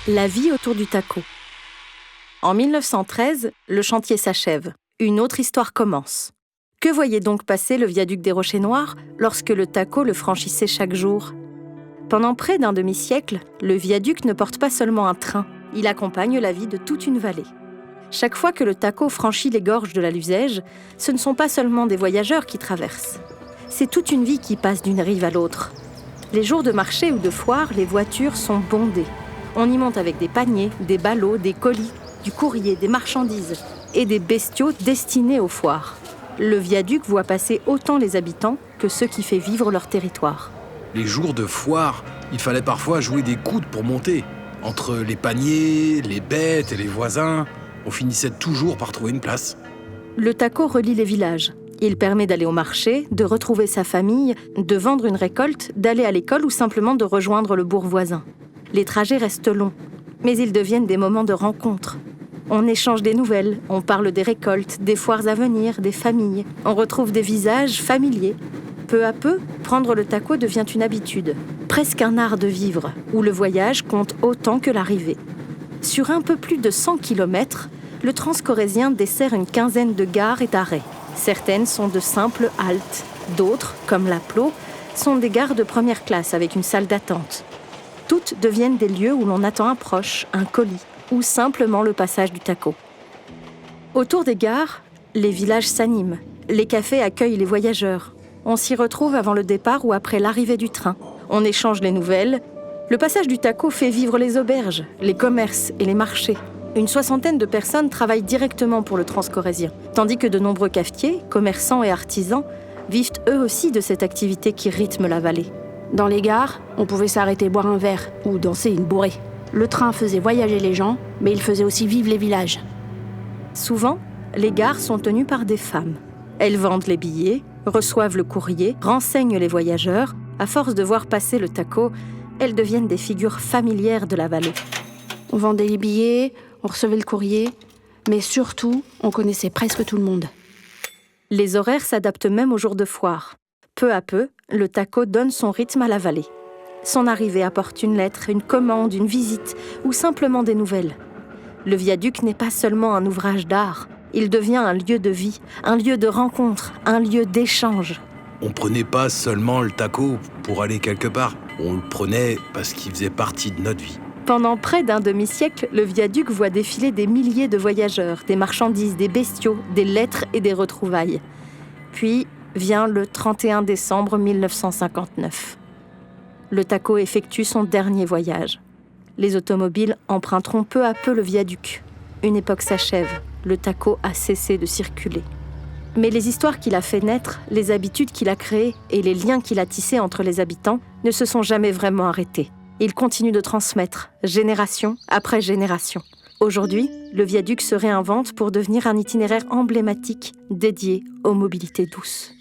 La vie autour du Taco. En 1913, le chantier s'achève. Une autre histoire commence. Que voyait donc passer le viaduc des Rochers Noirs lorsque le Taco le franchissait chaque jour ? Pendant près d'un demi-siècle, le viaduc ne porte pas seulement un train, il accompagne la vie de toute une vallée. Chaque fois que le Taco franchit les gorges de la Luzège, ce ne sont pas seulement des voyageurs qui traversent. C'est toute une vie qui passe d'une rive à l'autre. Les jours de marché ou de foire, les voitures sont bondées. On y monte avec des paniers, des ballots, des colis, du courrier, des marchandises et des bestiaux destinés aux foires. Le viaduc voit passer autant les habitants que ceux qui font vivre leur territoire. Les jours de foire, il fallait parfois jouer des coudes pour monter. Entre les paniers, les bêtes et les voisins, on finissait toujours par trouver une place. Le Taco relie les villages. Il permet d'aller au marché, de retrouver sa famille, de vendre une récolte, d'aller à l'école ou simplement de rejoindre le bourg voisin. Les trajets restent longs, mais ils deviennent des moments de rencontre. On échange des nouvelles, on parle des récoltes, des foires à venir, des familles. On retrouve des visages familiers. Peu à peu, prendre le Taco devient une habitude, presque un art de vivre, où le voyage compte autant que l'arrivée. Sur un peu plus de 100 km, le Transcorrézien dessert une quinzaine de gares et d'arrêts. Certaines sont de simples haltes, d'autres, comme la Plo, sont des gares de première classe avec une salle d'attente. Toutes deviennent des lieux où l'on attend un proche, un colis, ou simplement le passage du Taco. Autour des gares, les villages s'animent, les cafés accueillent les voyageurs. On s'y retrouve avant le départ ou après l'arrivée du train. On échange les nouvelles. Le passage du Taco fait vivre les auberges, les commerces et les marchés. Une 60aine de personnes travaillent directement pour le Transcorrézien, tandis que de nombreux cafetiers, commerçants et artisans vivent eux aussi de cette activité qui rythme la vallée. Dans les gares, on pouvait s'arrêter boire un verre ou danser une bourrée. Le train faisait voyager les gens, mais il faisait aussi vivre les villages. Souvent, les gares sont tenues par des femmes. Elles vendent les billets, reçoivent le courrier, renseignent les voyageurs. À force de voir passer le Taco, elles deviennent des figures familières de la vallée. On vendait les billets, on recevait le courrier, mais surtout, on connaissait presque tout le monde. Les horaires s'adaptent même aux jours de foire. Peu à peu, le Taco donne son rythme à la vallée. Son arrivée apporte une lettre, une commande, une visite ou simplement des nouvelles. Le viaduc n'est pas seulement un ouvrage d'art, il devient un lieu de vie, un lieu de rencontre, un lieu d'échange. On prenait pas seulement le Taco pour aller quelque part, on le prenait parce qu'il faisait partie de notre vie. Pendant près d'un demi-siècle, le viaduc voit défiler des milliers de voyageurs, des marchandises, des bestiaux, des lettres et des retrouvailles. Puis vient le 31 décembre 1959. Le Taco effectue son dernier voyage. Les automobiles emprunteront peu à peu le viaduc. Une époque s'achève, le Taco a cessé de circuler. Mais les histoires qu'il a fait naître, les habitudes qu'il a créées et les liens qu'il a tissés entre les habitants ne se sont jamais vraiment arrêtés. Il continue de transmettre, génération après génération. Aujourd'hui, le viaduc se réinvente pour devenir un itinéraire emblématique dédié aux mobilités douces.